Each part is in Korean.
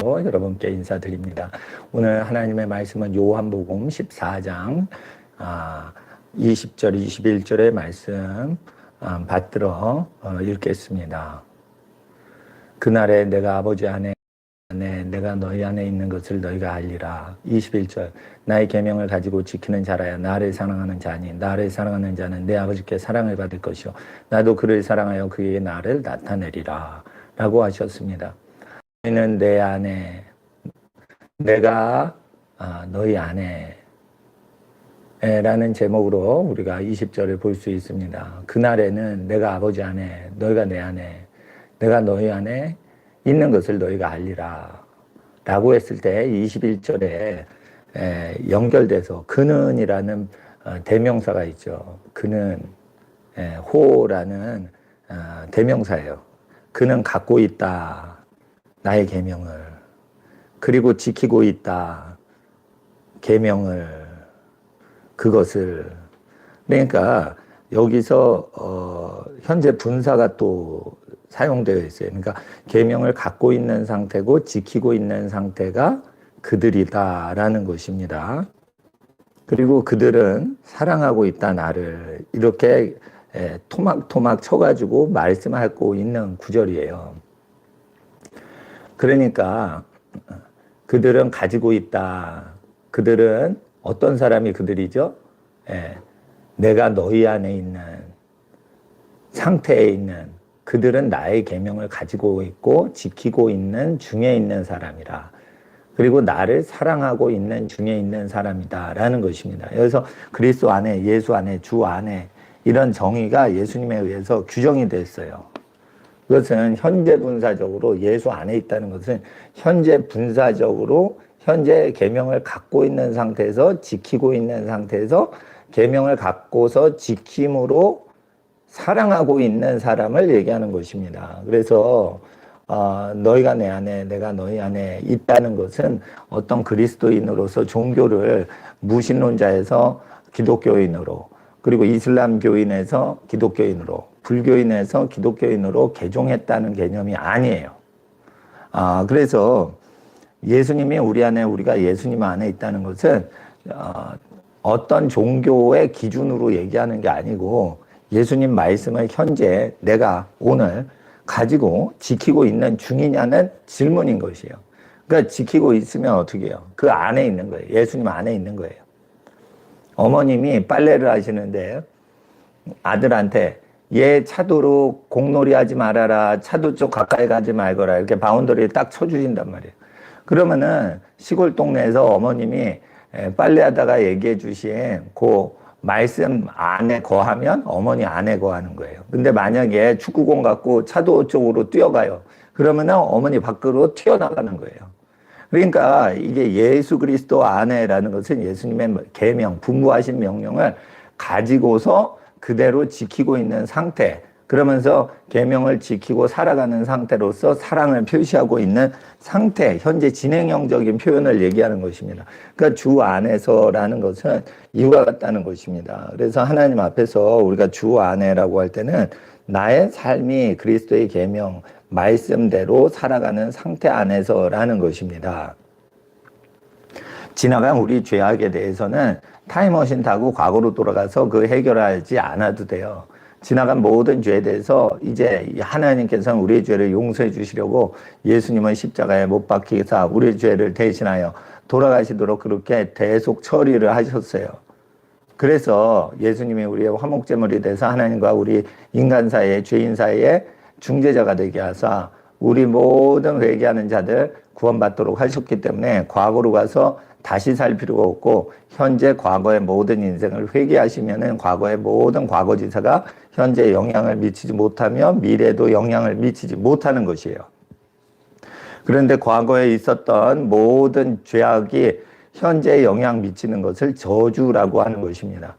여러분께 인사드립니다. 오늘 하나님의 말씀은 요한복음 14장 20절, 21절의 말씀 받들어 읽겠습니다. 그날에 내가 아버지 안에 내가 너희 안에 있는 것을 너희가 알리라. 21절 나의 계명을 가지고 지키는 자라야 나를 사랑하는 자니 나를 사랑하는 자는 내 아버지께 사랑을 받을 것이요 나도 그를 사랑하여 그에게 나를 나타내리라 라고 하셨습니다. 너희는 내 안에 내가 너희 안에 라는 제목으로 우리가 20절을 볼 수 있습니다. 그날에는 내가 아버지 안에 너희가 내 안에 내가 너희 안에 있는 것을 너희가 알리라 라고 했을 때 21절에 연결돼서 그는이라는 대명사가 있죠. 그는 호라는 대명사예요. 그는 갖고 있다 나의 계명을, 그리고 지키고 있다 계명을, 그것을. 그러니까 여기서 현재 분사가 또 사용되어 있어요. 그러니까 계명을 갖고 있는 상태고 지키고 있는 상태가 그들이다라는 것입니다. 그리고 그들은 사랑하고 있다 나를, 이렇게 토막토막 쳐가지고 말씀하고 있는 구절이에요. 그러니까 그들은 가지고 있다. 그들은 어떤 사람이 그들이죠? 내가 너희 안에 있는 상태에 있는, 그들은 나의 계명을 가지고 있고 지키고 있는 중에 있는 사람이라. 그리고 나를 사랑하고 있는 중에 있는 사람이다 라는 것입니다. 여기서 그리스도 안에, 예수 안에, 주 안에, 이런 정의가 예수님에 의해서 규정이 됐어요. 그것은 현재 분사적으로 예수 안에 있다는 것은 현재 분사적으로 현재 계명을 갖고 있는 상태에서 지키고 있는 상태에서 계명을 갖고서 지킴으로 사랑하고 있는 사람을 얘기하는 것입니다. 그래서 너희가 내 안에 내가 너희 안에 있다는 것은 어떤 그리스도인으로서 종교를 무신론자에서 기독교인으로, 그리고 이슬람교인에서 기독교인으로, 불교인에서 기독교인으로 개종했다는 개념이 아니에요. 그래서 예수님이 우리 안에, 우리가 예수님 안에 있다는 것은 어떤 종교의 기준으로 얘기하는 게 아니고 예수님 말씀을 현재 내가 오늘 가지고 지키고 있는 중이냐는 질문인 것이에요. 그러니까 지키고 있으면 어떻게 해요? 그 안에 있는 거예요. 예수님 안에 있는 거예요. 어머님이 빨래를 하시는데 아들한테 얘 차도로 공놀이 하지 말아라, 차도 쪽 가까이 가지 말거라, 이렇게 바운더리를 딱 쳐주신단 말이에요. 그러면은 시골 동네에서 어머님이 빨래하다가 얘기해 주신 그 말씀 안에 거하면 어머니 안에 거하는 거예요. 근데 만약에 축구공 갖고 차도 쪽으로 뛰어가요. 그러면은 어머니 밖으로 튀어나가는 거예요. 그러니까 이게 예수 그리스도 안에라는 것은 예수님의 계명, 분부하신 명령을 가지고서 그대로 지키고 있는 상태, 그러면서 계명을 지키고 살아가는 상태로서 사랑을 표시하고 있는 상태, 현재 진행형적인 표현을 얘기하는 것입니다. 그러니까 주 안에서라는 것은 이와 같다는 것입니다. 그래서 하나님 앞에서 우리가 주 안에라고 할 때는 나의 삶이 그리스도의 계명, 말씀대로 살아가는 상태 안에서라는 것입니다. 지나간 우리 죄악에 대해서는 타임머신 타고 과거로 돌아가서 그 해결하지 않아도 돼요. 지나간 모든 죄에 대해서 이제 하나님께서는 우리의 죄를 용서해 주시려고 예수님은 십자가에 못 박히사 우리의 죄를 대신하여 돌아가시도록 그렇게 대속 처리를 하셨어요. 그래서 예수님이 우리의 화목제물이 돼서 하나님과 우리 인간 사이에, 죄인 사이에 중재자가 되게 하사 우리 모든 회개하는 자들 구원받도록 하셨기 때문에 과거로 가서 다시 살 필요가 없고 현재 과거의 모든 인생을 회개하시면은 과거의 모든 과거지사가 현재 영향을 미치지 못하며 미래도 영향을 미치지 못하는 것이에요. 그런데 과거에 있었던 모든 죄악이 현재에 영향 미치는 것을 저주라고 하는 것입니다.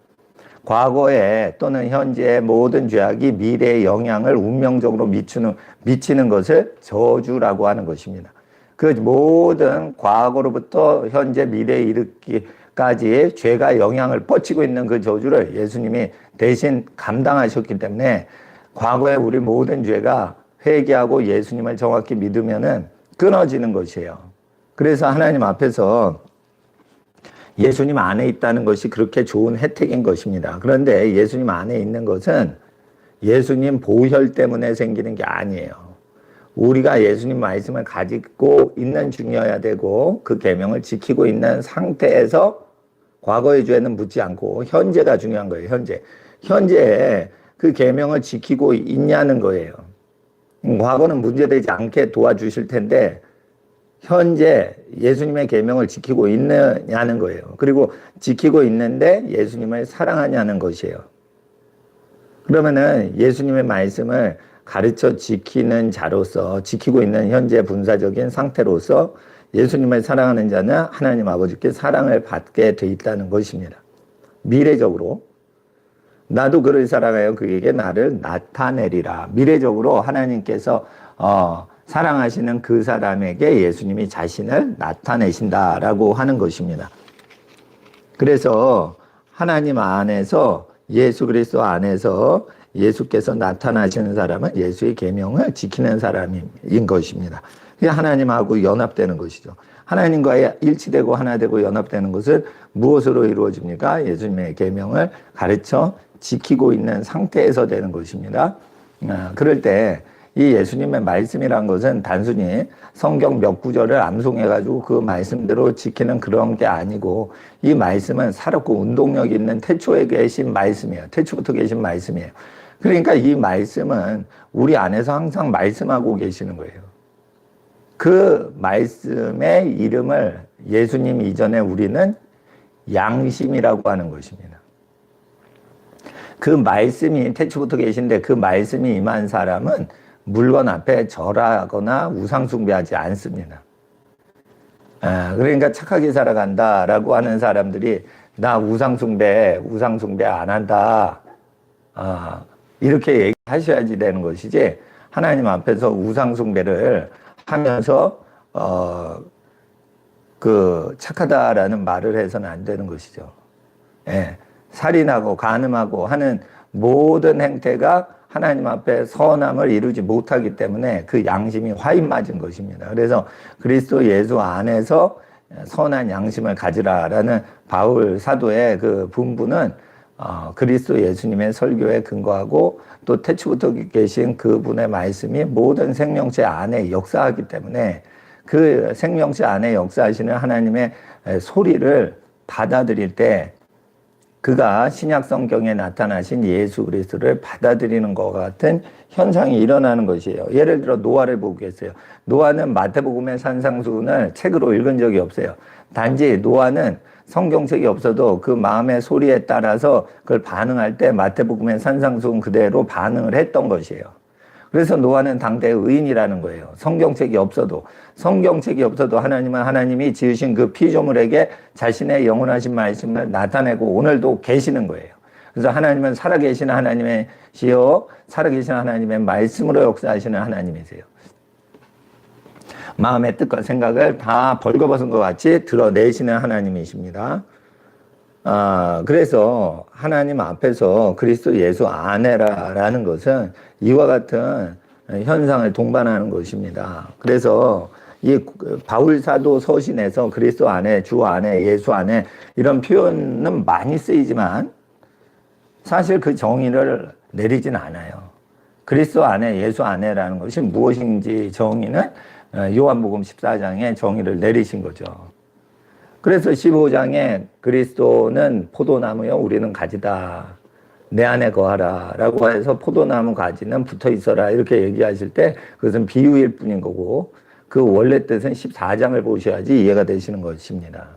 과거에 또는 현재의 모든 죄악이 미래에 영향을 운명적으로 미치는 것을 저주라고 하는 것입니다. 그 모든 과거로부터 현재 미래에 이르기까지 죄가 영향을 뻗치고 있는 그 저주를 예수님이 대신 감당하셨기 때문에 과거에 우리 모든 죄가 회개하고 예수님을 정확히 믿으면은 끊어지는 것이에요. 그래서 하나님 앞에서 예수님 안에 있다는 것이 그렇게 좋은 혜택인 것입니다. 그런데 예수님 안에 있는 것은 예수님 보혈 때문에 생기는 게 아니에요. 우리가 예수님 말씀을 가지고 있는 중이어야 되고 그 계명을 지키고 있는 상태에서 과거의 죄는 묻지 않고 현재가 중요한 거예요. 현재에 그 계명을 지키고 있냐는 거예요. 과거는 문제되지 않게 도와주실 텐데 현재 예수님의 계명을 지키고 있느냐는 거예요. 그리고 지키고 있는데 예수님을 사랑하냐는 것이에요. 그러면은 예수님의 말씀을 가르쳐 지키는 자로서 지키고 있는 현재 분사적인 상태로서 예수님을 사랑하는 자는 하나님 아버지께 사랑을 받게 돼 있다는 것입니다. 미래적으로 나도 그를 사랑하여 그에게 나를 나타내리라. 미래적으로 하나님께서 사랑하시는 그 사람에게 예수님이 자신을 나타내신다라고 하는 것입니다. 그래서 하나님 안에서 예수 그리스도 안에서 예수께서 나타나시는 사람은 예수의 계명을 지키는 사람인 것입니다. 그게 하나님하고 연합되는 것이죠. 하나님과 일치되고 하나 되고 연합되는 것은 무엇으로 이루어집니까? 예수님의 계명을 가르쳐 지키고 있는 상태에서 되는 것입니다. 그럴 때 이 예수님의 말씀이란 것은 단순히 성경 몇 구절을 암송해가지고 그 말씀대로 지키는 그런 게 아니고 이 말씀은 살았고 운동력 있는 태초에 계신 말씀이에요. 태초부터 계신 말씀이에요. 그러니까 이 말씀은 우리 안에서 항상 말씀하고 계시는 거예요. 그 말씀의 이름을 예수님 이전에 우리는 양심이라고 하는 것입니다. 그 말씀이 태초부터 계신데 그 말씀이 임한 사람은 물건 앞에 절하거나 우상숭배하지 않습니다. 그러니까 착하게 살아간다라고 하는 사람들이 나 우상숭배 안 한다. 이렇게 얘기하셔야지 되는 것이지 하나님 앞에서 우상숭배를 하면서 그 착하다라는 말을 해서는 안 되는 것이죠. 예, 살인하고 간음하고 하는 모든 행태가 하나님 앞에 선함을 이루지 못하기 때문에 그 양심이 화인 맞은 것입니다. 그래서 그리스도 예수 안에서 선한 양심을 가지라라는 바울 사도의 그 분부는 그리스도 예수님의 설교에 근거하고 또 태초부터 계신 그분의 말씀이 모든 생명체 안에 역사하기 때문에 그 생명체 안에 역사하시는 하나님의 소리를 받아들일 때 그가 신약 성경에 나타나신 예수 그리스도를 받아들이는 것 같은 현상이 일어나는 것이에요. 예를 들어 노아를 보겠어요. 노아는 마태복음의 산상수훈을 책으로 읽은 적이 없어요. 단지 노아는 성경책이 없어도 그 마음의 소리에 따라서 그걸 반응할 때 마태복음의 산상수훈 그대로 반응을 했던 것이에요. 그래서 노아는 당대의 의인이라는 거예요. 성경책이 없어도 하나님은 하나님이 지으신 그 피조물에게 자신의 영원하신 말씀을 나타내고 오늘도 계시는 거예요. 그래서 하나님은 살아계신 하나님이시여 살아계신 하나님의 말씀으로 역사하시는 하나님이세요. 마음의 뜻과 생각을 다 벌거벗은 것 같이 드러내시는 하나님이십니다. 그래서 하나님 앞에서 그리스도 예수 안에라는 것은 이와 같은 현상을 동반하는 것입니다. 그래서 이 바울 사도 서신에서 그리스도 안에, 주 안에, 예수 안에 이런 표현은 많이 쓰이지만 사실 그 정의를 내리진 않아요. 그리스도 안에, 예수 안에라는 것이 무엇인지 정의는 요한복음 14장에 정의를 내리신 거죠. 그래서 15장에 그리스도는 포도나무요 우리는 가지다. 내 안에 거하라 라고 해서 포도나무 가지는 붙어 있어라 이렇게 얘기하실 때 그것은 비유일 뿐인 거고 그 원래 뜻은 14장을 보셔야지 이해가 되시는 것입니다.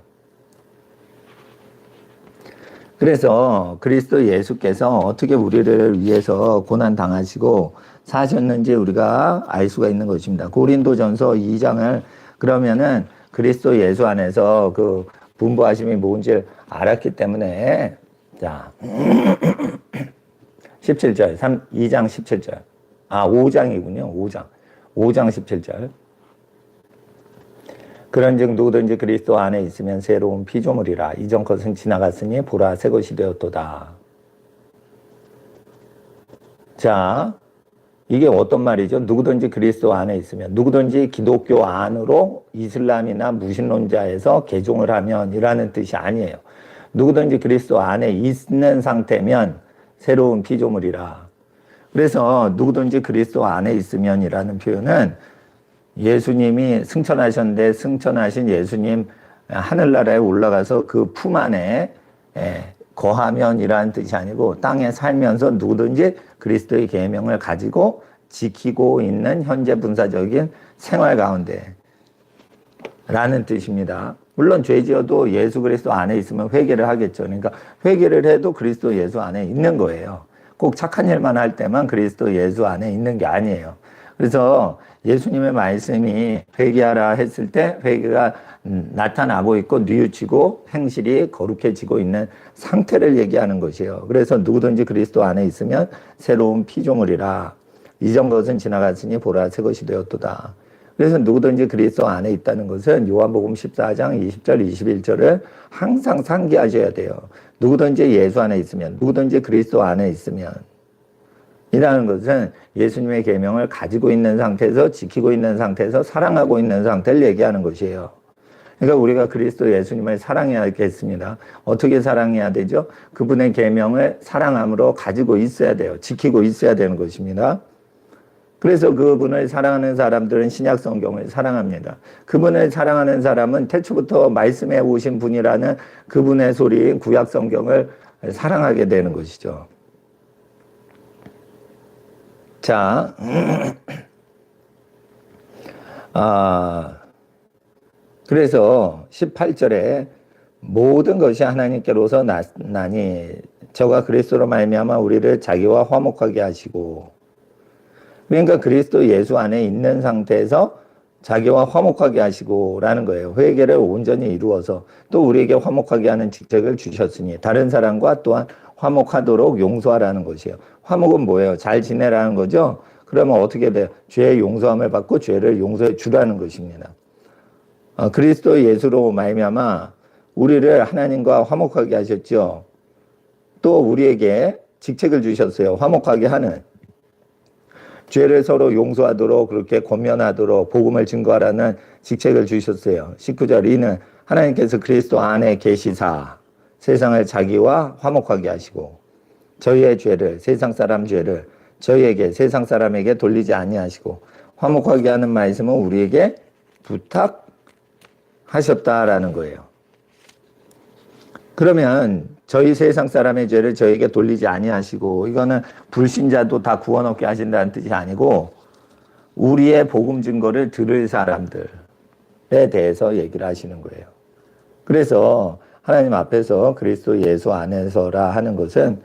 그래서 그리스도 예수께서 어떻게 우리를 위해서 고난 당하시고 사셨는지 우리가 알 수가 있는 것입니다. 고린도전서 2장을 그러면은 그리스도 예수 안에서 그 분부하심이 뭔지 알았기 때문에 자 17절 2장 17절 5장이군요. 5장 17절 그런즉 누구든지 그리스도 안에 있으면 새로운 피조물이라 이전 것은 지나갔으니 보라 새 것이 되었도다. 자 이게 어떤 말이죠? 누구든지 그리스도 안에 있으면, 누구든지 기독교 안으로 이슬람이나 무신론자에서 개종을 하면 이라는 뜻이 아니에요. 누구든지 그리스도 안에 있는 상태면 새로운 피조물이라. 그래서 누구든지 그리스도 안에 있으면이라는 표현은 예수님이 승천하셨는데 승천하신 예수님 하늘나라에 올라가서 그 품 안에 거하면이라는 뜻이 아니고 땅에 살면서 누구든지 그리스도의 계명을 가지고 지키고 있는 현재 분사적인 생활 가운데 라는 뜻입니다. 물론 죄 지어도 예수 그리스도 안에 있으면 회개를 하겠죠. 그러니까 회개를 해도 그리스도 예수 안에 있는 거예요. 꼭 착한 일만 할 때만 그리스도 예수 안에 있는 게 아니에요. 그래서 예수님의 말씀이 회개하라 했을 때 회개가 나타나고 있고 뉘우치고 행실이 거룩해지고 있는 상태를 얘기하는 것이에요. 그래서 누구든지 그리스도 안에 있으면 새로운 피조물이라. 이전 것은 지나갔으니 보라 새 것이 되었도다. 그래서 누구든지 그리스도 안에 있다는 것은 요한복음 14장 20절 21절을 항상 상기하셔야 돼요. 누구든지 예수 안에 있으면, 누구든지 그리스도 안에 있으면 이라는 것은 예수님의 계명을 가지고 있는 상태에서 지키고 있는 상태에서 사랑하고 있는 상태를 얘기하는 것이에요. 그러니까 우리가 그리스도 예수님을 사랑해야겠습니다. 어떻게 사랑해야 되죠? 그분의 계명을 사랑함으로 가지고 있어야 돼요. 지키고 있어야 되는 것입니다. 그래서 그분을 사랑하는 사람들은 신약 성경을 사랑합니다. 그분을 사랑하는 사람은 태초부터 말씀해 오신 분이라는 그분의 소리인 구약 성경을 사랑하게 되는 것이죠. 자, 그래서 18절에 모든 것이 하나님께로서 나니 저가 그리스도로 말미암아 우리를 자기와 화목하게 하시고, 그러니까 그리스도 예수 안에 있는 상태에서 자기와 화목하게 하시고 라는 거예요. 회개를 온전히 이루어서 또 우리에게 화목하게 하는 직책을 주셨으니 다른 사람과 또한 화목하도록 용서하라는 것이에요. 화목은 뭐예요? 잘 지내라는 거죠. 그러면 어떻게 돼요? 죄의 용서함을 받고 죄를 용서해 주라는 것입니다. 그리스도 예수로 말미암아 우리를 하나님과 화목하게 하셨죠. 또 우리에게 직책을 주셨어요. 화목하게 하는. 죄를 서로 용서하도록 그렇게 권면하도록 복음을 증거하라는 직책을 주셨어요. 19절 이는 하나님께서 그리스도 안에 계시사 세상을 자기와 화목하게 하시고 저희의 죄를 세상 사람 죄를 저희에게 세상 사람에게 돌리지 아니하시고 화목하게 하는 말씀은 우리에게 부탁하셨다라는 거예요. 그러면 저희 세상 사람의 죄를 저에게 돌리지 아니하시고 이거는 불신자도 다 구원 얻게 하신다는 뜻이 아니고 우리의 복음 증거를 들을 사람들에 대해서 얘기를 하시는 거예요. 그래서 하나님 앞에서 그리스도 예수 안에서라 하는 것은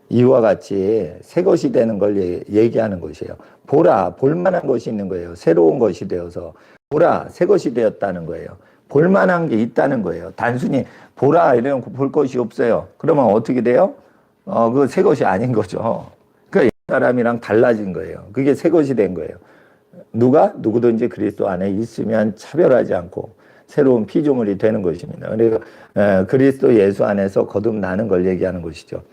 이와 같이 새 것이 되는 걸 얘기하는 것이에요. 보라, 볼만한 것이 있는 거예요. 새로운 것이 되어서 보라, 새 것이 되었다는 거예요. 볼만한 게 있다는 거예요. 단순히 보라 이러면 볼 것이 없어요. 그러면 어떻게 돼요? 그 새 것이 아닌 거죠. 그러니까 옛 사람이랑 달라진 거예요. 그게 새 것이 된 거예요. 누구든지 그리스도 안에 있으면 차별하지 않고 새로운 피조물이 되는 것입니다. 그래서 그리스도 예수 안에서 거듭나는 걸 얘기하는 것이죠.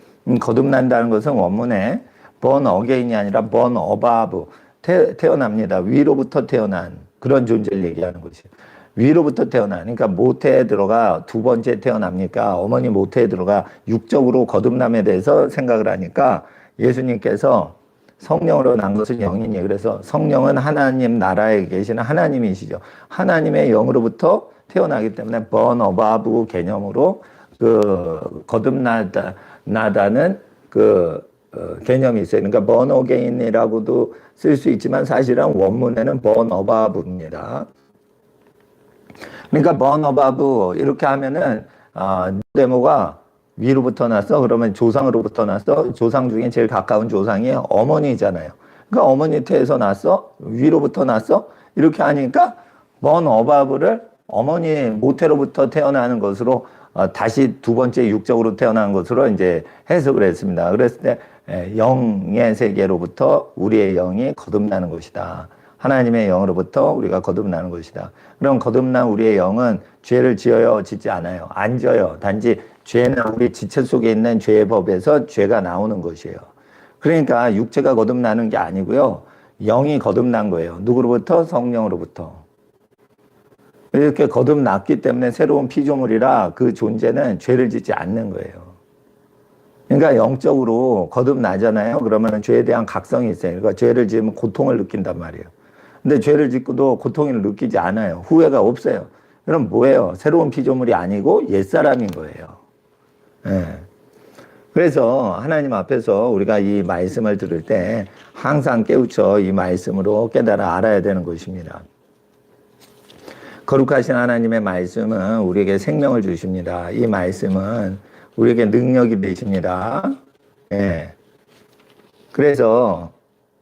거듭난다는 것은 원문에 born again이 아니라 born above, 태어납니다. 위로부터 태어난 그런 존재를 얘기하는 것이에요. 위로부터 태어나. 그러니까 모태에 들어가 두 번째 태어납니까? 어머니 모태에 들어가 육적으로 거듭남에 대해서 생각을 하니까 예수님께서 성령으로 난 것은 영이니 그래서 성령은 하나님 나라에 계시는 하나님이시죠. 하나님의 영으로부터 태어나기 때문에 born above 개념으로 그 거듭나다는 그 개념이 있어요. 그러니까 born again이라고도 쓸 수 있지만 사실은 원문에는 born above입니다. 그러니까 born above 이렇게 하면은 니고데모가 위로부터 났어. 그러면 조상으로부터 났어. 조상 중에 제일 가까운 조상이 어머니잖아요. 그러니까 어머니 태에서 났어. 위로부터 났어. 이렇게 하니까 born above를 어머니 모태로부터 태어나는 것으로 다시 두 번째 육적으로 태어난 것으로 이제 해석을 했습니다. 그랬을 때 영의 세계로부터 우리의 영이 거듭나는 것이다. 하나님의 영으로부터 우리가 거듭나는 것이다. 그럼 거듭난 우리의 영은 죄를 지어요? 짓지 않아요? 안 져요. 단지 죄는 우리 지체 속에 있는 죄의 법에서 죄가 나오는 것이에요. 그러니까 육체가 거듭나는 게 아니고요. 영이 거듭난 거예요. 누구로부터? 성령으로부터. 이렇게 거듭났기 때문에 새로운 피조물이라 그 존재는 죄를 짓지 않는 거예요. 그러니까 영적으로 거듭나잖아요. 그러면 죄에 대한 각성이 있어요. 그러니까 죄를 지으면 고통을 느낀단 말이에요. 근데 죄를 짓고도 고통을 느끼지 않아요. 후회가 없어요. 그럼 뭐예요? 새로운 피조물이 아니고 옛사람인 거예요. 예. 그래서 하나님 앞에서 우리가 이 말씀을 들을 때 항상 깨우쳐 이 말씀으로 깨달아 알아야 되는 것입니다. 거룩하신 하나님의 말씀은 우리에게 생명을 주십니다. 이 말씀은 우리에게 능력이 되십니다. 예. 그래서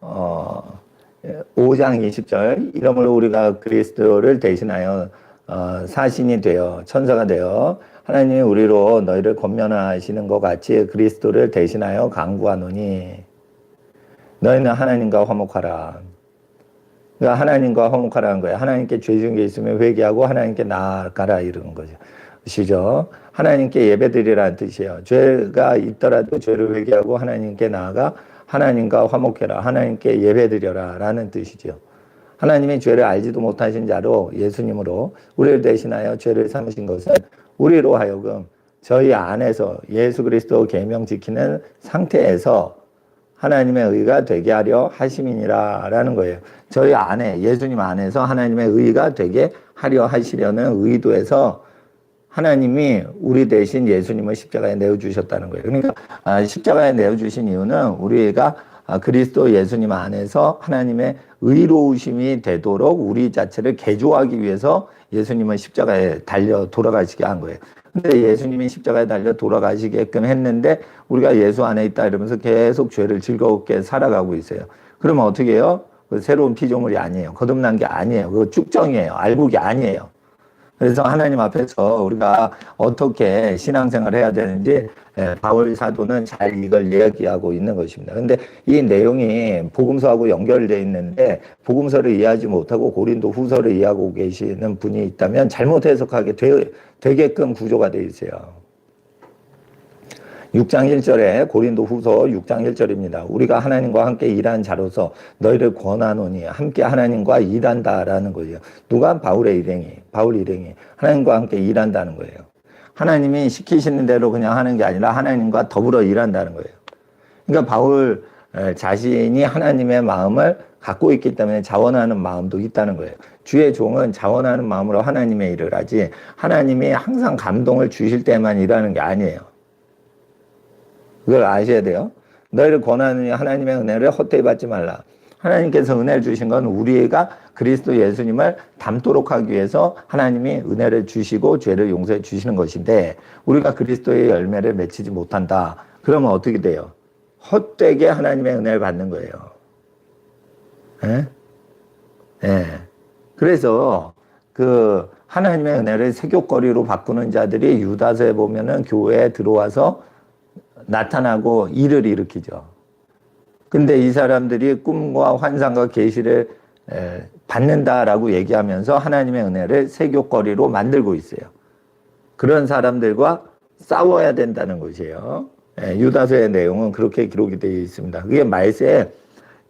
5장 20절 이러므로 우리가 그리스도를 대신하여 사신이 되어 천사가 되어 하나님이 우리로 너희를 권면하시는 것 같이 그리스도를 대신하여 간구하노니 너희는 하나님과 화목하라. 그러니까 하나님과 화목하라는 거예요. 하나님께 죄 지은 게 있으면 회개하고 하나님께 나아가라 이런 거죠. 시죠. 하나님께 예배드리라는 뜻이에요. 죄가 있더라도 죄를 회개하고 하나님께 나아가 하나님과 화목해라. 하나님께 예배드려라 라는 뜻이죠. 하나님이 죄를 알지도 못하신 자로 예수님으로 우리를 대신하여 죄를 삼으신 것은 우리로 하여금 저희 안에서 예수 그리스도 계명 지키는 상태에서 하나님의 의가 되게 하려 하심이니라 라는 거예요. 저희 안에 예수님 안에서 하나님의 의가 되게 하려 하시려는 의도에서 하나님이 우리 대신 예수님을 십자가에 내어주셨다는 거예요. 그러니까 십자가에 내어주신 이유는 우리가 그리스도 예수님 안에서 하나님의 의로우심이 되도록 우리 자체를 개조하기 위해서 예수님은 십자가에 달려 돌아가시게 한 거예요. 근데 예수님이 십자가에 달려 돌아가시게끔 했는데 우리가 예수 안에 있다 이러면서 계속 죄를 즐겁게 살아가고 있어요. 그러면 어떻게 해요? 새로운 피조물이 아니에요. 거듭난 게 아니에요. 그거 쭉정이에요. 알곡이 아니에요. 그래서 하나님 앞에서 우리가 어떻게 신앙생활을 해야 되는지 바울 사도는 잘 이걸 이야기하고 있는 것입니다. 근데 이 내용이 복음서하고 연결되어 있는데 복음서를 이해하지 못하고 고린도 후서를 이해하고 계시는 분이 있다면 잘못 해석하게 되게끔 구조가 되어 있어요. 6장 1절에 고린도 후서 6장 1절입니다. 우리가 하나님과 함께 일한 자로서 너희를 권하노니 함께 하나님과 일한다라는 거예요. 누가? 바울의 일행이. 바울 일행이 하나님과 함께 일한다는 거예요. 하나님이 시키시는 대로 그냥 하는 게 아니라 하나님과 더불어 일한다는 거예요. 그러니까 바울 자신이 하나님의 마음을 갖고 있기 때문에 자원하는 마음도 있다는 거예요. 주의 종은 자원하는 마음으로 하나님의 일을 하지 하나님이 항상 감동을 주실 때만 일하는 게 아니에요. 그걸 아셔야 돼요. 너희를 권하느니 하나님의 은혜를 헛되이 받지 말라. 하나님께서 은혜를 주신 건 우리가 그리스도 예수님을 닮도록 하기 위해서 하나님이 은혜를 주시고 죄를 용서해 주시는 것인데 우리가 그리스도의 열매를 맺히지 못한다. 그러면 어떻게 돼요? 헛되게 하나님의 은혜를 받는 거예요. 예? 예. 그래서 그 하나님의 은혜를 세교거리로 바꾸는 자들이 유다서에 보면은 교회에 들어와서 나타나고 일을 일으키죠. 근데 이 사람들이 꿈과 환상과 계시를 받는다라고 얘기하면서 하나님의 은혜를 세교거리로 만들고 있어요. 그런 사람들과 싸워야 된다는 것이에요. 유다서의 내용은 그렇게 기록이 되어 있습니다. 그게 말세,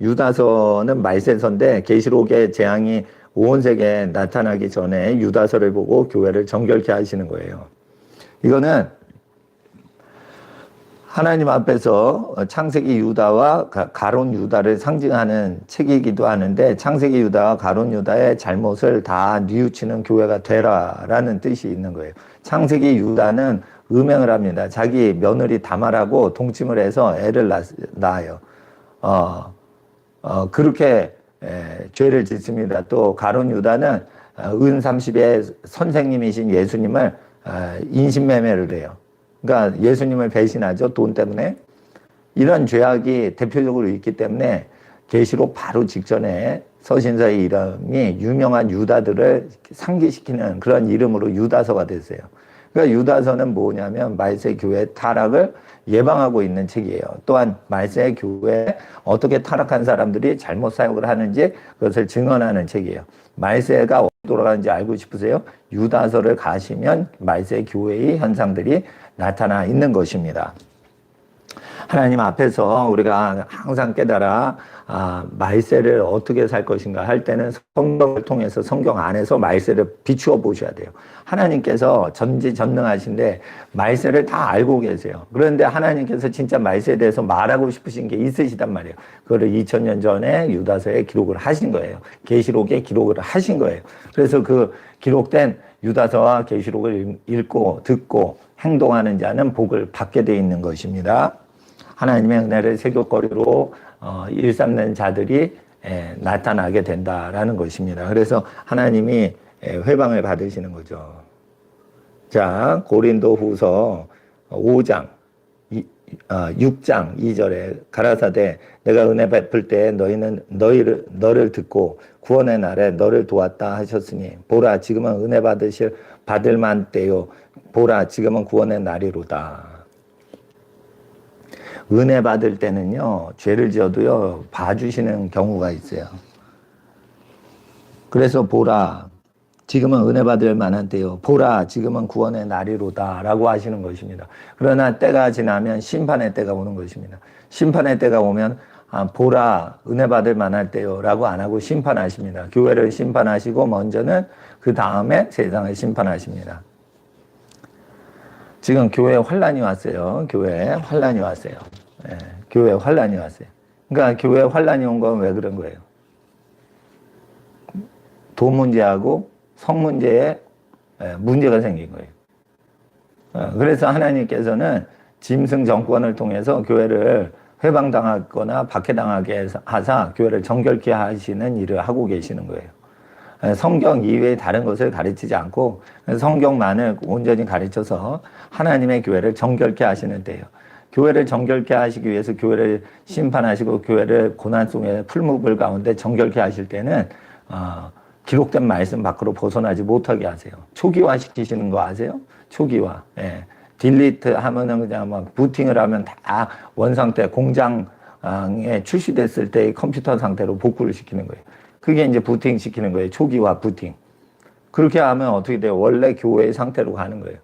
유다서는 말세서인데 계시록의 재앙이 온 세계에 나타나기 전에 유다서를 보고 교회를 정결케 하시는 거예요. 이거는 하나님 앞에서 창세기 유다와 가론 유다를 상징하는 책이기도 하는데 창세기 유다와 가론 유다의 잘못을 다 뉘우치는 교회가 되라라는 뜻이 있는 거예요. 창세기 유다는 음행을 합니다. 자기 며느리 다말하고 동침을 해서 애를 낳아요. 그렇게 죄를 짓습니다. 또 가론 유다는 은 30의 선생님이신 예수님을 인신매매를 해요. 그러니까 예수님을 배신하죠. 돈 때문에. 이런 죄악이 대표적으로 있기 때문에 계시록 바로 직전에 서신서의 이름이 유명한 유다들을 상기시키는 그런 이름으로 유다서가 됐어요. 그러니까 유다서는 뭐냐면 말세 교회 타락을 예방하고 있는 책이에요. 또한 말세 교회에 어떻게 타락한 사람들이 잘못 사역을 하는지 그것을 증언하는 책이에요. 말세가 어떻게 돌아가는지 알고 싶으세요? 유다서를 가시면 말세 교회의 현상들이 나타나 있는 것입니다. 하나님 앞에서 우리가 항상 깨달아 말세를 어떻게 살 것인가 할 때는 성경을 통해서 성경 안에서 말세를 비추어 보셔야 돼요. 하나님께서 전지전능하신데 말세를 다 알고 계세요. 그런데 하나님께서 진짜 말세에 대해서 말하고 싶으신 게 있으시단 말이에요. 그거를 2000년 전에 유다서에 기록을 하신 거예요. 계시록에 기록을 하신 거예요. 그래서 그 기록된 유다서와 계시록을 읽고 듣고 행동하는 자는 복을 받게 돼 있는 것입니다. 하나님의 은혜를 세교거리로 일삼는 자들이 나타나게 된다라는 것입니다. 그래서 하나님이 회방을 받으시는 거죠. 자, 고린도 후서 5장, 6장 2절에 가라사대 내가 은혜 베풀 때 너희는 너를 듣고 구원의 날에 너를 도왔다 하셨으니 보라 지금은 은혜 받을 만 때요 보라 지금은 구원의 날이로다. 은혜 받을 때는요 죄를 지어도요 봐주시는 경우가 있어요. 그래서 보라 지금은 은혜 받을 만한 때요 보라 지금은 구원의 날이로다 라고 하시는 것입니다. 그러나 때가 지나면 심판의 때가 오는 것입니다. 심판의 때가 오면 보라 은혜 받을 만할 때요 라고 안 하고 심판하십니다. 교회를 심판하시고 먼저는 그 다음에 세상을 심판하십니다. 지금 교회에 환란이 왔어요. 교회에 환란이 왔어요. 예, 교회에 환란이 왔어요. 그러니까 교회에 환란이 온 건 왜 그런 거예요? 돈 문제하고 성 문제에 문제가 생긴 거예요. 그래서 하나님께서는 짐승 정권을 통해서 교회를 회방당하거나 박해당하게 하사 교회를 정결케 하시는 일을 하고 계시는 거예요. 성경 이외의 다른 것을 가르치지 않고 성경만을 온전히 가르쳐서 하나님의 교회를 정결케 하시는 때예요. 교회를 정결케 하시기 위해서 교회를 심판하시고 교회를 고난 속에 풀무불 가운데 정결케 하실 때는 기록된 말씀 밖으로 벗어나지 못하게 하세요. 초기화 시키시는 거 아세요? 초기화. 예. 딜리트 하면은 그냥 막 부팅을 하면 다 원상태 공장에 출시됐을 때의 컴퓨터 상태로 복구를 시키는 거예요. 그게 이제 부팅 시키는 거예요. 초기화 부팅. 그렇게 하면 어떻게 돼요? 원래 교회의 상태로 가는 거예요.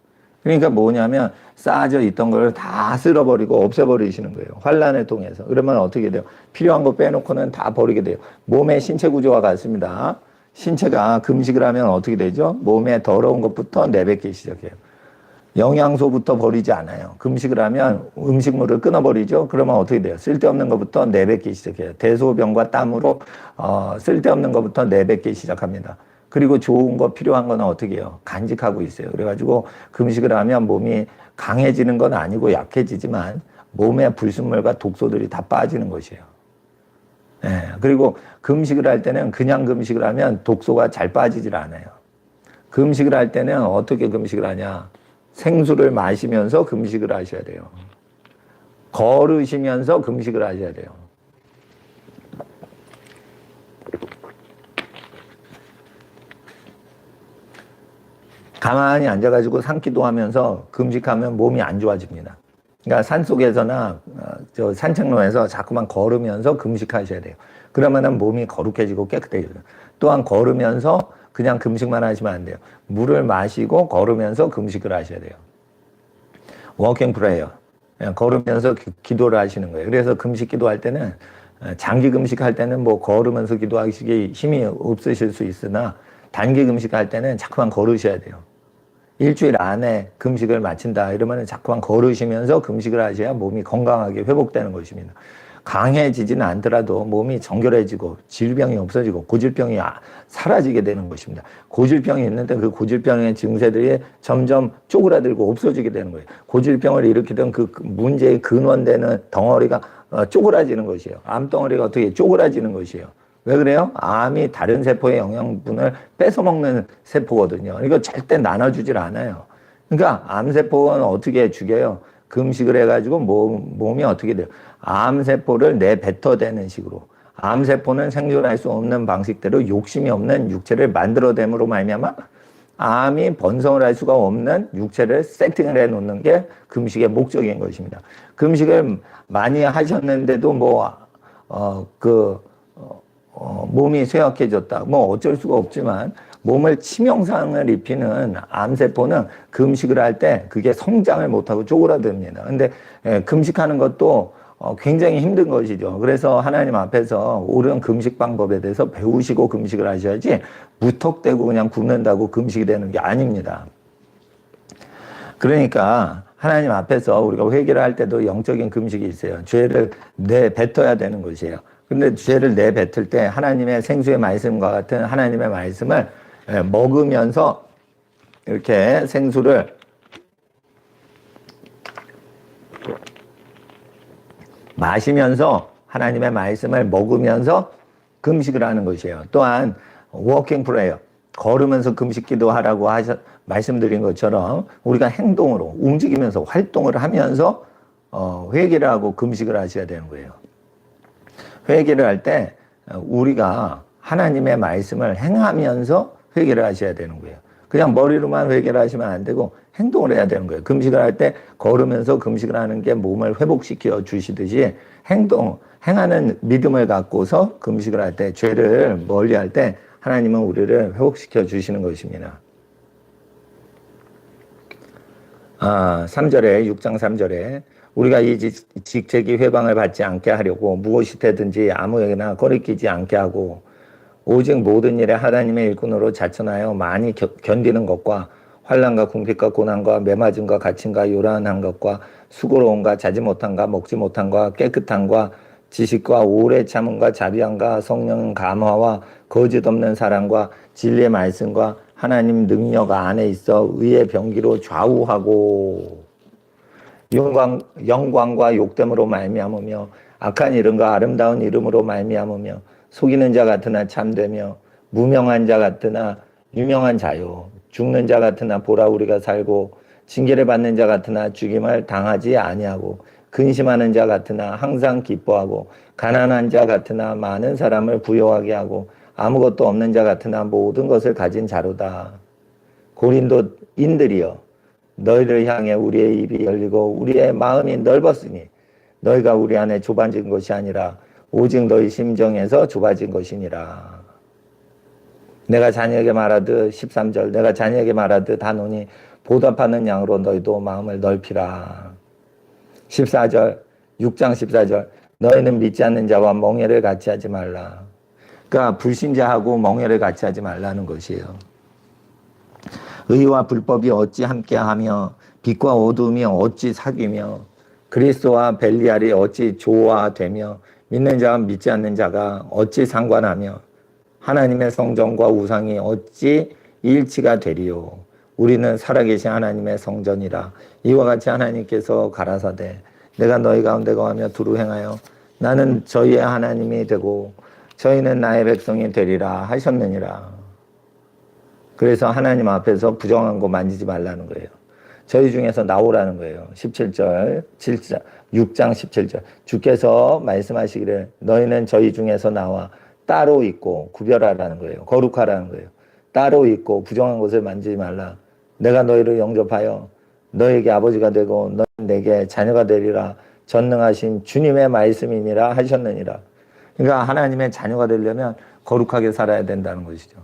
그러니까 뭐냐면 쌓아져 있던 걸 다 쓸어버리고 없애버리시는 거예요. 환란을 통해서. 그러면 어떻게 돼요? 필요한 거 빼놓고는 다 버리게 돼요. 몸의 신체 구조와 같습니다. 신체가 금식을 하면 어떻게 되죠? 몸에 더러운 것부터 내뱉기 시작해요. 영양소부터 버리지 않아요. 금식을 하면 음식물을 끊어버리죠. 그러면 어떻게 돼요? 쓸데없는 것부터 내뱉기 시작해요. 대소변과 땀으로 쓸데없는 것부터 내뱉기 시작합니다. 그리고 좋은 거 필요한 거는 어떻게 해요? 간직하고 있어요. 그래가지고 금식을 하면 몸이 강해지는 건 아니고 약해지지만 몸의 불순물과 독소들이 다 빠지는 것이에요. 예, 그리고 금식을 할 때는 그냥 금식을 하면 독소가 잘 빠지질 않아요. 금식을 할 때는 어떻게 금식을 하냐? 생수를 마시면서 금식을 하셔야 돼요. 걸으시면서 금식을 하셔야 돼요. 가만히 앉아가지고 산기도 하면서 금식하면 몸이 안 좋아집니다. 그러니까 산속에서나 저 산책로에서 자꾸만 걸으면서 금식하셔야 돼요. 그러면은 몸이 거룩해지고 깨끗해져요. 또한 걸으면서 그냥 금식만 하시면 안 돼요. 물을 마시고 걸으면서 금식을 하셔야 돼요. 워킹 프레이어. 그냥 걸으면서 기도를 하시는 거예요. 그래서 금식 기도할 때는 장기 금식할 때는 뭐 걸으면서 기도하시기 힘이 없으실 수 있으나 단기 금식할 때는 자꾸만 걸으셔야 돼요. 일주일 안에 금식을 마친다 이러면 자꾸만 걸으시면서 금식을 하셔야 몸이 건강하게 회복되는 것입니다. 강해지지는 않더라도 몸이 정결해지고 질병이 없어지고 고질병이 사라지게 되는 것입니다. 고질병이 있는데 그 고질병의 증세들이 점점 쪼그라들고 없어지게 되는 거예요. 고질병을 일으키던 그 문제의 근원되는 덩어리가 쪼그라지는 것이에요. 암덩어리가 어떻게 쪼그라지는 것이에요. 왜 그래요? 암이 다른 세포의 영양분을 뺏어먹는 세포거든요. 이거 절대 나눠주질 않아요. 그러니까 암세포는 어떻게 죽여요? 금식을 해가지고 몸이 어떻게 돼요? 암세포를 내뱉어대는 식으로. 암세포는 생존할 수 없는 방식대로 욕심이 없는 육체를 만들어냄으로 말미암아 암이 번성을 할 수가 없는 육체를 세팅을 해놓는 게 금식의 목적인 것입니다. 금식을 많이 하셨는데도 몸이 쇠약해졌다. 뭐 어쩔 수가 없지만 몸을 치명상을 입히는 암세포는 금식을 할 때 그게 성장을 못하고 쪼그라듭니다. 근데 금식하는 것도 굉장히 힘든 것이죠. 그래서 하나님 앞에서 옳은 금식 방법에 대해서 배우시고 금식을 하셔야지 무턱대고 그냥 굶는다고 금식이 되는 게 아닙니다. 그러니까 하나님 앞에서 우리가 회개를 할 때도 영적인 금식이 있어요. 죄를 내뱉어야 되는 것이에요. 근데 죄를 내뱉을 때 하나님의 생수의 말씀과 같은 하나님의 말씀을 먹으면서 이렇게 생수를 마시면서 하나님의 말씀을 먹으면서 금식을 하는 것이에요. 또한 워킹 프레이어, 걸으면서 금식 기도하라고 말씀드린 것처럼 우리가 행동으로 움직이면서 활동을 하면서 회개를 하고 금식을 하셔야 되는 거예요. 회개를 할 때 우리가 하나님의 말씀을 행하면서 회개를 하셔야 되는 거예요. 그냥 머리로만 회개를 하시면 안 되고 행동을 해야 되는 거예요. 금식을 할 때 걸으면서 금식을 하는 게 몸을 회복시켜 주시듯이 행하는 믿음을 갖고서 금식을 할 때, 죄를 멀리 할 때 하나님은 우리를 회복시켜 주시는 것입니다. 3절에, 6장 3절에 우리가 이 직책이 회방을 받지 않게 하려고 무엇이 되든지 아무에게나 거리끼지 않게 하고 오직 모든 일에 하나님의 일꾼으로 자천하여 많이 견디는 것과 환난과 궁핍과 고난과 매맞음과 갇힘과 요란한 것과 수고로움과 자지 못함과 먹지 못함과 깨끗함과 지식과 오래 참음과 자비함과 성령 감화와 거짓 없는 사랑과 진리의 말씀과 하나님 능력 안에 있어 의의 병기로 좌우하고 영광과 욕됨으로 말미암으며 악한 이름과 아름다운 이름으로 말미암으며 속이는 자 같으나 참되며 무명한 자 같으나 유명한 자요 죽는 자 같으나 보라 우리가 살고 징계를 받는 자 같으나 죽임을 당하지 아니하고 근심하는 자 같으나 항상 기뻐하고 가난한 자 같으나 많은 사람을 부요하게 하고 아무것도 없는 자 같으나 모든 것을 가진 자로다. 고린도인들이여 너희를 향해 우리의 입이 열리고 우리의 마음이 넓었으니 너희가 우리 안에 좁아진 것이 아니라 오직 너희 심정에서 좁아진 것이니라. 내가 자녀에게 말하듯 13절 내가 자녀에게 말하듯 하노니 보답하는 양으로 너희도 마음을 넓히라. 14절 6장 14절 너희는 믿지 않는 자와 멍에를 같이 하지 말라. 그러니까 불신자하고 멍에를 같이 하지 말라는 것이에요. 의와 불법이 어찌 함께하며 빛과 어두움이 어찌 사귀며 그리스도와 벨리알이 어찌 조화되며 믿는 자와 믿지 않는 자가 어찌 상관하며 하나님의 성전과 우상이 어찌 일치가 되리요. 우리는 살아계신 하나님의 성전이라. 이와 같이 하나님께서 가라사대 내가 너희 가운데 거하며 두루 행하여 나는 저희의 하나님이 되고 저희는 나의 백성이 되리라 하셨느니라. 그래서 하나님 앞에서 부정한 거 만지지 말라는 거예요. 저희 중에서 나오라는 거예요. 17절, 6장 17절. 주께서 말씀하시기를 너희는 저희 중에서 나와 따로 있고 구별하라는 거예요. 거룩하라는 거예요. 따로 있고 부정한 것을 만지지 말라. 내가 너희를 영접하여 너에게 아버지가 되고 너는 내게 자녀가 되리라. 전능하신 주님의 말씀이니라 하셨느니라. 그러니까 하나님의 자녀가 되려면 거룩하게 살아야 된다는 것이죠.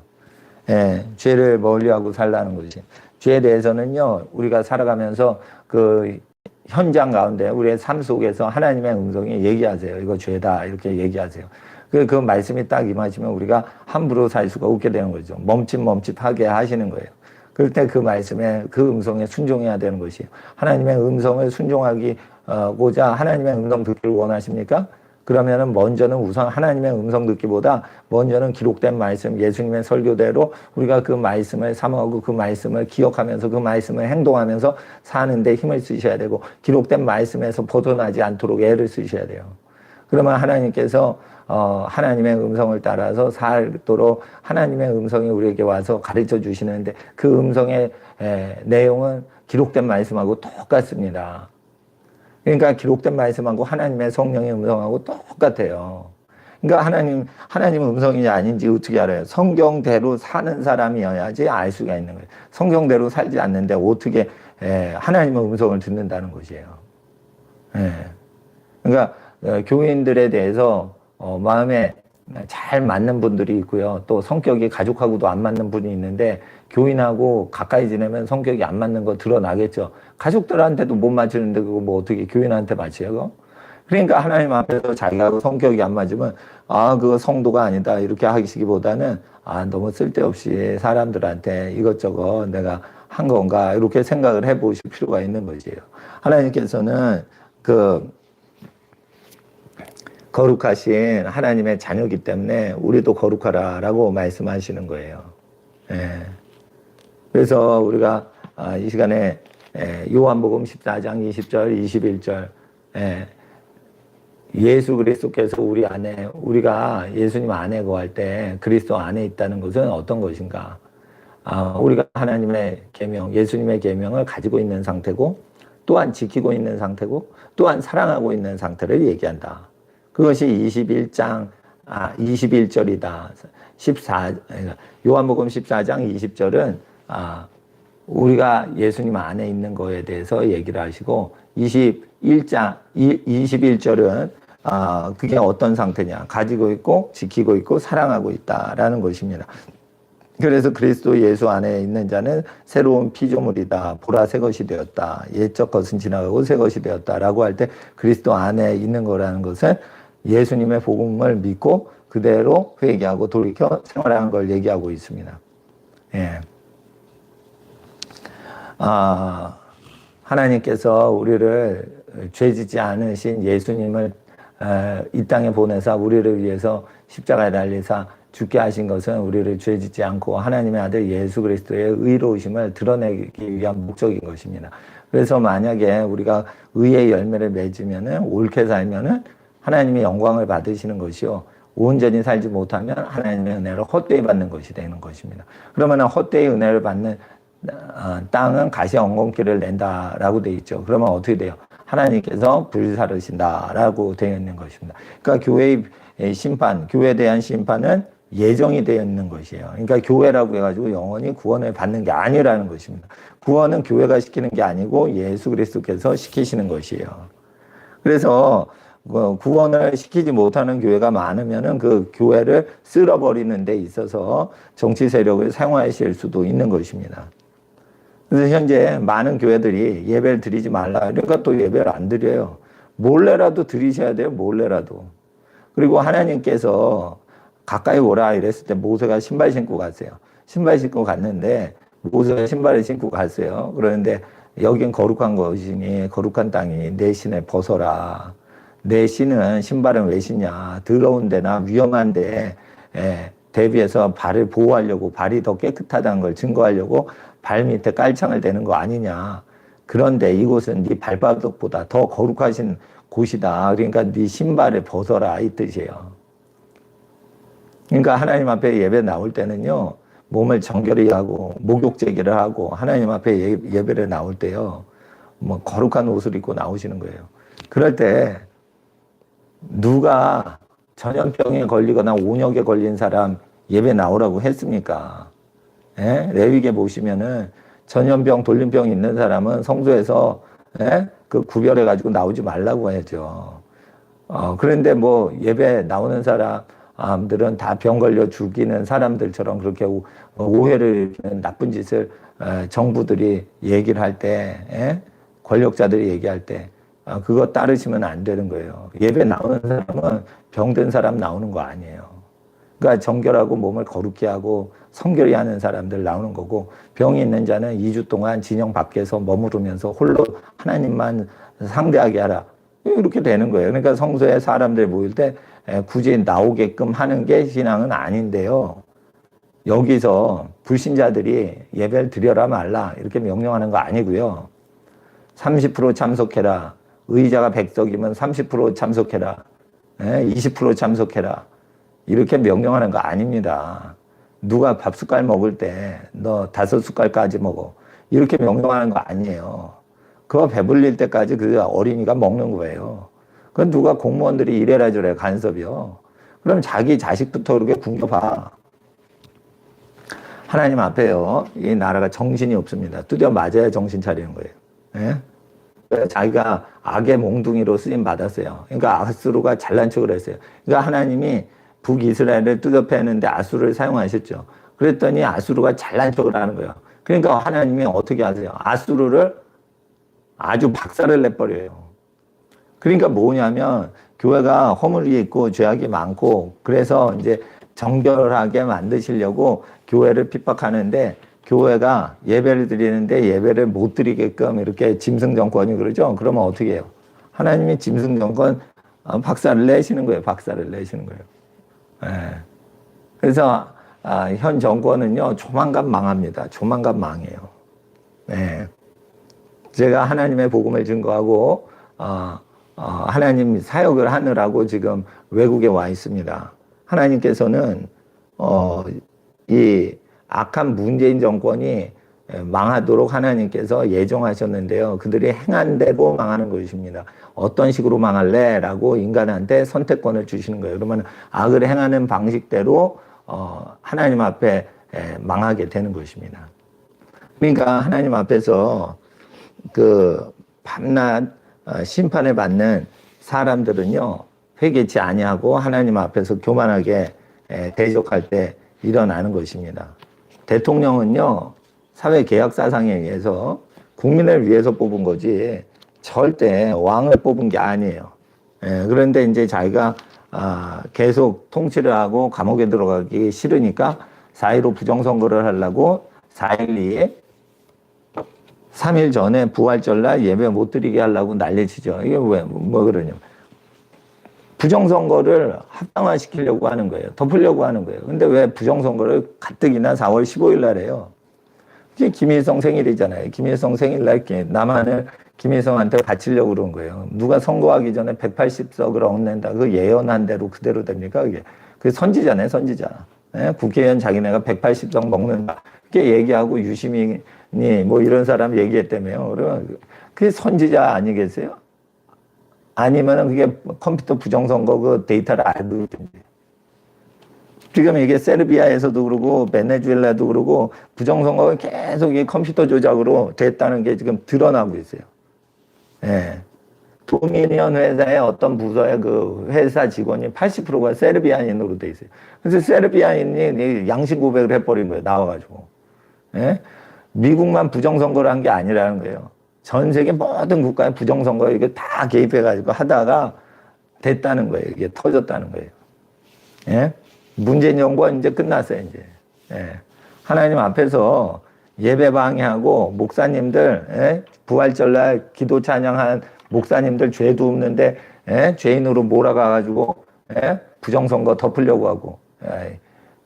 죄를 멀리하고 살라는 것이. 죄에 대해서는요, 우리가 살아가면서 그 현장 가운데 우리의 삶 속에서 하나님의 음성이 얘기하세요. 이거 죄다. 이렇게 얘기하세요. 그 말씀이 딱 임하시면 우리가 함부로 살 수가 없게 되는 거죠. 멈칫멈칫하게 하시는 거예요. 그럴 때 그 말씀에, 그 음성에 순종해야 되는 것이에요. 하나님의 음성을 순종하기고자 하나님의 음성 듣기를 원하십니까? 그러면은 먼저는 우선 하나님의 음성 듣기보다 먼저는 기록된 말씀, 예수님의 설교대로 우리가 그 말씀을 삼하고 그 말씀을 기억하면서 그 말씀을 행동하면서 사는데 힘을 쓰셔야 되고 기록된 말씀에서 벗어나지 않도록 애를 쓰셔야 돼요. 그러면 하나님께서 하나님의 음성을 따라서 살도록 하나님의 음성이 우리에게 와서 가르쳐 주시는데 그 음성의 내용은 기록된 말씀하고 똑같습니다. 그러니까 기록된 말씀하고 하나님의 성령의 음성하고 똑같아요. 그러니까 하나님 음성이 아닌지 어떻게 알아요? 성경대로 사는 사람이어야지 알 수가 있는 거예요. 성경대로 살지 않는데 어떻게 하나님의 음성을 듣는다는 것이에요. 그러니까 교인들에 대해서 마음에 잘 맞는 분들이 있고요. 또 성격이 가족하고도 안 맞는 분이 있는데 교인하고 가까이 지내면 성격이 안 맞는 거 드러나겠죠. 가족들한테도 못 맞추는데 그거 뭐 어떻게 교인한테 맞춰요? 그러니까 하나님 앞에서 자기하고 성격이 안 맞으면 아 그거 성도가 아니다 이렇게 하시기보다는 아 너무 쓸데없이 사람들한테 이것저것 내가 한 건가 이렇게 생각을 해보실 필요가 있는 것이에요. 하나님께서는 그 거룩하신 하나님의 자녀이기 때문에 우리도 거룩하라라고 말씀하시는 거예요. 예. 그래서 우리가 이 시간에 요한복음 14장 20절, 21절 예수 그리스도께서 우리 안에 우리가 예수님 안에 거할 때 그리스도 안에 있다는 것은 어떤 것인가? 우리가 하나님의 계명, 예수님의 계명을 가지고 있는 상태고 또한 지키고 있는 상태고 또한 사랑하고 있는 상태를 얘기한다. 그것이 21장 21절이다. 요한복음 14장 20절은 우리가 예수님 안에 있는 거에 대해서 얘기를 하시고 21절은 그게 어떤 상태냐 가지고 있고 지키고 있고 사랑하고 있다라는 것입니다. 그래서 그리스도 예수 안에 있는 자는 새로운 피조물이다. 보라 새 것이 되었다. 옛적 것은 지나가고 새 것이 되었다라고 할 때 그리스도 안에 있는 거라는 것은 예수님의 복음을 믿고 그대로 회개하고 돌이켜 생활하는 걸 얘기하고 있습니다. 예. 하나님께서 우리를 죄짓지 않으신 예수님을 이 땅에 보내사 우리를 위해서 십자가에 달리사 죽게 하신 것은 우리를 죄짓지 않고 하나님의 아들 예수 그리스도의 의로우심을 드러내기 위한 목적인 것입니다. 그래서 만약에 우리가 의의 열매를 맺으면은 옳게 살면은 하나님의 영광을 받으시는 것이요. 온전히 살지 못하면 하나님의 은혜를 헛되이 받는 것이 되는 것입니다. 그러면 헛되이 은혜를 받는 땅은 가시 엉겅퀴를 낸다라고 되어 있죠. 그러면 어떻게 돼요? 하나님께서 불사르신다라고 되어 있는 것입니다. 그러니까 교회의 심판, 교회에 대한 심판은 예정이 되어 있는 것이에요. 그러니까 교회라고 해가지고 영원히 구원을 받는 게 아니라는 것입니다. 구원은 교회가 시키는 게 아니고 예수 그리스도께서 시키시는 것이에요. 그래서 구원을 시키지 못하는 교회가 많으면은 그 교회를 쓸어버리는 데 있어서 정치 세력을 사용하실 수도 있는 것입니다. 그래서 현재 많은 교회들이 예배를 드리지 말라. 그러니까 또 예배를 안 드려요. 몰래라도 드리셔야 돼요. 몰래라도. 그리고 하나님께서 가까이 오라 이랬을 때 모세가 신발 신고 갔어요. 신발 신고 갔는데 모세가 신발을 신고 갔어요. 그런데 여긴 거룩한 것이니 거룩한 땅이 내 신을 벗어라. 내 신은 신발은 왜 신냐. 더러운 데나 위험한 데에 대비해서 발을 보호하려고 발이 더 깨끗하다는 걸 증거하려고 발 밑에 깔창을 대는 거 아니냐. 그런데 이곳은 네 발바닥보다 더 거룩하신 곳이다. 그러니까 네 신발을 벗어라 이 뜻이에요. 그러니까 하나님 앞에 예배 나올 때는요. 몸을 정결히 하고 목욕 제기를 하고 하나님 앞에 예배를 나올 때요. 뭐 거룩한 옷을 입고 나오시는 거예요. 그럴 때 누가 전염병에 걸리거나 온역에 걸린 사람 예배 나오라고 했습니까? 예? 레위기에 보시면은 전염병, 돌림병 있는 사람은 성소에서 그 구별해가지고 나오지 말라고 하죠. 그런데 뭐 예배 나오는 사람들은 다 병 걸려 죽이는 사람들처럼 그렇게 오해를 나쁜 짓을 정부들이 얘기를 할 때, 권력자들이 얘기할 때, 그거 따르시면 안 되는 거예요. 예배 나오는 사람은 병든 사람 나오는 거 아니에요. 그러니까 정결하고 몸을 거룩히 하고 성결히 하는 사람들 나오는 거고 병이 있는 자는 2주 동안 진영 밖에서 머무르면서 홀로 하나님만 상대하게 하라. 이렇게 되는 거예요. 그러니까 성소에 사람들 모일 때 굳이 나오게끔 하는 게 신앙은 아닌데요. 여기서 불신자들이 예배를 드려라 말라 이렇게 명령하는 거 아니고요. 30% 참석해라. 의자가 100석이면 30% 참석해라. 20% 참석해라. 이렇게 명령하는 거 아닙니다. 누가 밥 숟갈 먹을 때 너 5숟갈까지 먹어. 이렇게 명령하는 거 아니에요. 그거 배불릴 때까지 그 어린이가 먹는 거예요. 그건 누가 공무원들이 이래라 저래 간섭이요. 그럼 자기 자식부터 그렇게 굶겨봐. 하나님 앞에요. 이 나라가 정신이 없습니다. 두드려 맞아야 정신 차리는 거예요. 자기가 악의 몽둥이로 쓰임 받았어요. 그러니까 아스루가 잘난 척을 했어요. 그러니까 하나님이 북이스라엘을 뜯어패는데 아수르를 사용하셨죠. 그랬더니 아수르가 잘난 척을 하는 거예요. 그러니까 하나님이 어떻게 하세요? 아수르를 아주 박살을 내버려요. 그러니까 뭐냐면 교회가 허물이 있고 죄악이 많고 그래서 이제 정결하게 만드시려고 교회를 핍박하는데 교회가 예배를 드리는데 예배를 못 드리게끔 이렇게 짐승 정권이 그러죠. 그러면 어떻게 해요? 하나님이 짐승 정권 박살을 내시는 거예요. 박살을 내시는 거예요. 예. 그래서 현 정권은요 조만간 망합니다. 조만간 망해요. 예. 제가 하나님의 복음을 증거하고 하나님 사역을 하느라고 지금 외국에 와 있습니다. 하나님께서는 이 악한 문재인 정권이 망하도록 하나님께서 예정하셨는데요. 그들이 행한 대로 망하는 것입니다. 어떤 식으로 망할래? 라고 인간한테 선택권을 주시는 거예요. 그러면 악을 행하는 방식대로 하나님 앞에 망하게 되는 것입니다. 그러니까 하나님 앞에서 그 밤낮 심판을 받는 사람들은요 회개치 아니하고 하나님 앞에서 교만하게 대적할 때 일어나는 것입니다. 대통령은요 사회개혁 사상에 의해서 국민을 위해서 뽑은 거지 절대 왕을 뽑은 게 아니에요. 그런데 이제 자기가 계속 통치를 하고 감옥에 들어가기 싫으니까 4.15 부정선거를 하려고 4.12 3일 전에 부활절날 예배 못 드리게 하려고 난리치죠. 이게 왜, 뭐 그러냐면. 부정선거를 합당화시키려고 하는 거예요. 덮으려고 하는 거예요. 근데 왜 부정선거를 가뜩이나 4월 15일 날 해요? 이게 김일성 생일이잖아요. 김일성 생일날 남한을 김일성한테 바치려고 그런 거예요. 누가 선거하기 전에 180석을 얻는다. 그 예언한 대로 그대로 됩니까? 그게. 그게 선지자네, 선지자. 네? 국회의원 자기네가 180석 먹는다. 이렇게 얘기하고 유시민이 뭐 이런 사람 얘기했다며요. 그러면 그게 선지자 아니겠어요? 아니면은 그게 컴퓨터 부정선거 그 데이터를 알고 있든지. 지금 이게 세르비아에서도 그러고 베네수엘라도 그러고 부정선거가 계속 이 컴퓨터 조작으로 됐다는 게 지금 드러나고 있어요. 예. 도미니언 회사의 어떤 부서의 그 회사 직원이 80%가 세르비아인으로 돼 있어요. 그래서 세르비아인이 양심 고백을 해버린 거예요. 나와가지고. 예? 미국만 부정선거를 한 게 아니라는 거예요. 전 세계 모든 국가의 부정선거 이게 다 개입해가지고 하다가 됐다는 거예요. 이게 터졌다는 거예요. 예? 문재인 정부가 이제 끝났어요, 이제. 예. 하나님 앞에서 예배 방해하고 목사님들, 예? 부활절날 기도 찬양한 목사님들 죄도 없는데, 예? 죄인으로 몰아가가지고, 예? 부정선거 덮으려고 하고, 예.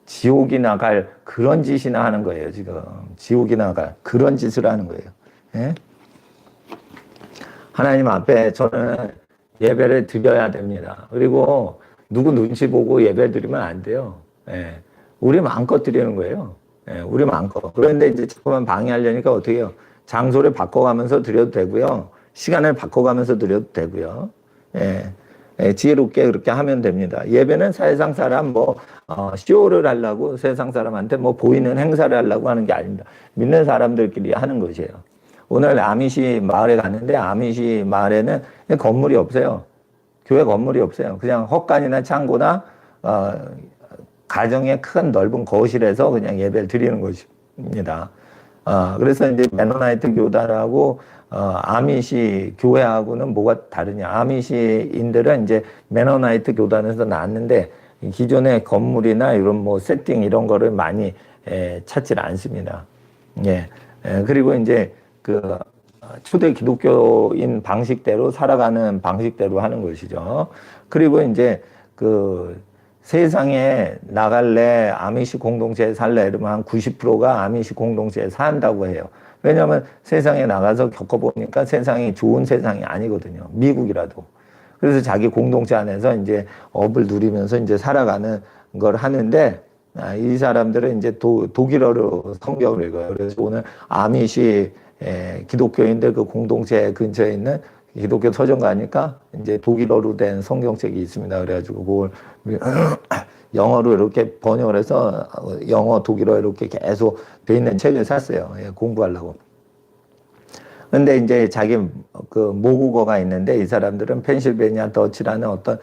지옥이나 갈 그런 짓이나 하는 거예요, 지금. 지옥이나 갈 그런 짓을 하는 거예요. 예? 하나님 앞에 저는 예배를 드려야 됩니다. 그리고 누구 눈치 보고 예배 드리면 안 돼요. 예. 우리 마음껏 드리는 거예요. 예. 우리 마음껏. 그런데 이제 자꾸만 방해하려니까 어떻게 해요? 장소를 바꿔가면서 드려도 되고요. 시간을 바꿔가면서 드려도 되고요. 예. 예. 지혜롭게 그렇게 하면 됩니다. 예배는 세상 사람 쇼를 하려고 세상 사람한테 보이는 행사를 하려고 하는 게 아닙니다. 믿는 사람들끼리 하는 것이에요. 오늘 아미시 마을에 갔는데 아미시 마을에는 건물이 없어요. 교회 건물이 없어요. 그냥 헛간이나 창고나 가정의 큰 넓은 거실에서 그냥 예배를 드리는 것입니다. 그래서 이제 메노나이트 교단하고 아미시 교회하고는 뭐가 다르냐? 아미시인들은 이제 메노나이트 교단에서 나왔는데 기존의 건물이나 이런 세팅 이런 거를 많이 찾지 않습니다. 예. 그리고 이제 그 초대 기독교인 방식대로 살아가는 방식대로 하는 것이죠. 그리고 이제 그 세상에 나갈래, 아미시 공동체에 살래 이러면 한 90%가 아미시 공동체에 산다고 해요. 왜냐하면 세상에 나가서 겪어보니까 세상이 좋은 세상이 아니거든요. 미국이라도. 그래서 자기 공동체 안에서 이제 업을 누리면서 이제 살아가는 걸 하는데 이 사람들은 이제 독일어로 성경을 읽어요. 그래서 오늘 아미시 기독교인들 그 공동체 근처에 있는 기독교 서점 가니까 이제 독일어로 된 성경책이 있습니다. 그래가지고 그걸 영어로 이렇게 번역을 해서 영어, 독일어 이렇게 계속 돼 있는 책을 샀어요. 공부하려고. 근데 이제 자기 그 모국어가 있는데 이 사람들은 펜실베니아 더치라는 어떤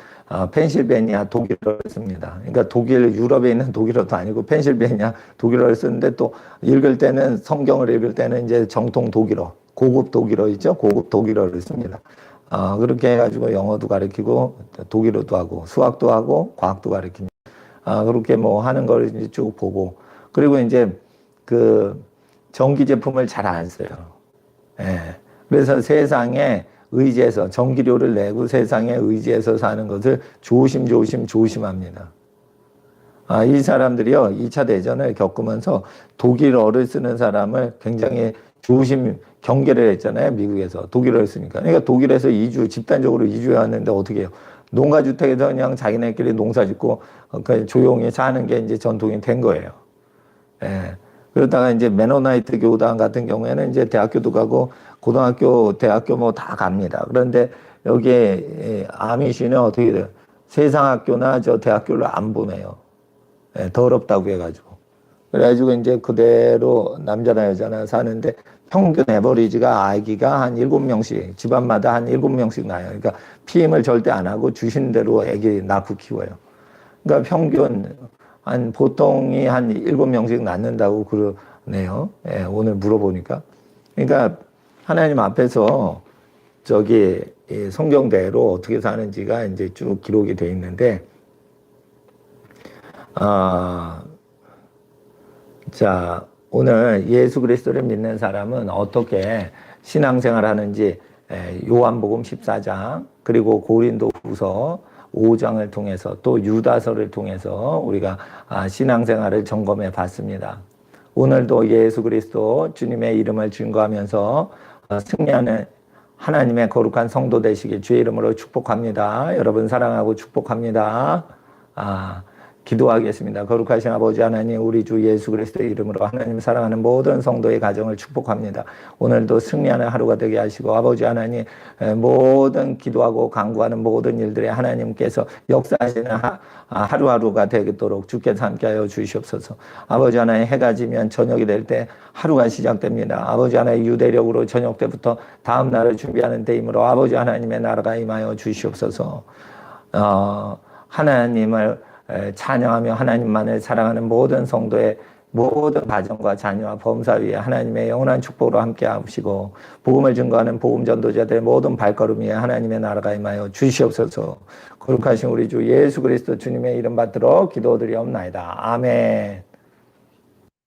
펜실베니아 독일어를 씁니다. 그러니까 독일 유럽에 있는 독일어도 아니고 펜실베니아 독일어를 쓰는데 또 읽을 때는 성경을 읽을 때는 이제 정통 독일어, 고급 독일어 있죠? 고급 독일어를 씁니다. 그렇게 해가지고 영어도 가르치고 독일어도 하고 수학도 하고 과학도 가르칩니다. 그렇게 뭐 하는 걸 이제 쭉 보고 그리고 이제 그 전기 제품을 잘 안 써요. 예. 그래서 세상에 의지해서 전기료를 내고 세상에 의지해서 사는 것을 조심합니다. 이 사람들이요, 2차 대전을 겪으면서 독일어를 쓰는 사람을 굉장히 경계를 했잖아요, 미국에서. 독일어를 쓰니까. 그러니까 독일에서 집단적으로 이주해왔는데 어떻게 해요? 농가주택에서 그냥 자기네끼리 농사 짓고 조용히 사는 게 이제 전통이 된 거예요. 예. 그러다가 이제 메노나이트 교단 같은 경우에는 이제 대학교도 가고 고등학교, 대학교 뭐 다 갑니다. 그런데 여기에 아미시는 어떻게 돼요? 세상 학교나 저 대학교를 안 보내요. 예, 더럽다고 해가지고. 그래가지고 이제 그대로 남자나 여자나 사는데 평균 에버리지가 아기가 한 7명씩, 집안마다 한 7명씩 나요. 그러니까 피임을 절대 안 하고 주신 대로 아기 낳고 키워요. 그러니까 평균 보통이 한 7명씩 낳는다고 그러네요. 예, 오늘 물어보니까. 그러니까 하나님 앞에서 저기 성경대로 어떻게 사는지가 이제 쭉 기록이 돼 있는데, 자, 오늘 예수 그리스도를 믿는 사람은 어떻게 신앙생활 하는지 요한복음 14장, 그리고 고린도후서 5장을 통해서 또 유다서를 통해서 우리가 신앙생활을 점검해 봤습니다. 오늘도 예수 그리스도 주님의 이름을 증거하면서 승리하는 하나님의 거룩한 성도 되시길 주의 이름으로 축복합니다. 여러분 사랑하고 축복합니다. 기도하겠습니다. 거룩하신 아버지 하나님, 우리 주 예수 그리스도의 이름으로 하나님 사랑하는 모든 성도의 가정을 축복합니다. 오늘도 승리하는 하루가 되게 하시고 아버지 하나님, 모든 기도하고 간구하는 모든 일들에 하나님께서 역사하시는 하루하루가 되도록 주께서 함께하여 주시옵소서. 아버지 하나님, 해가 지면 저녁이 될 때 하루가 시작됩니다. 아버지 하나님, 유대력으로 저녁 때부터 다음 날을 준비하는 때이므로 아버지 하나님의 나라가 임하여 주시옵소서. 하나님을 찬양하며 하나님만을 사랑하는 모든 성도의 모든 가정과 자녀와 범사 위에 하나님의 영원한 축복으로 함께 하시고 복음을 증거하는 복음 전도자들의 모든 발걸음 위에 하나님의 나라가 임하여 주시옵소서. 거룩하신 우리 주 예수 그리스도 주님의 이름 받들어 기도드리옵나이다. 아멘.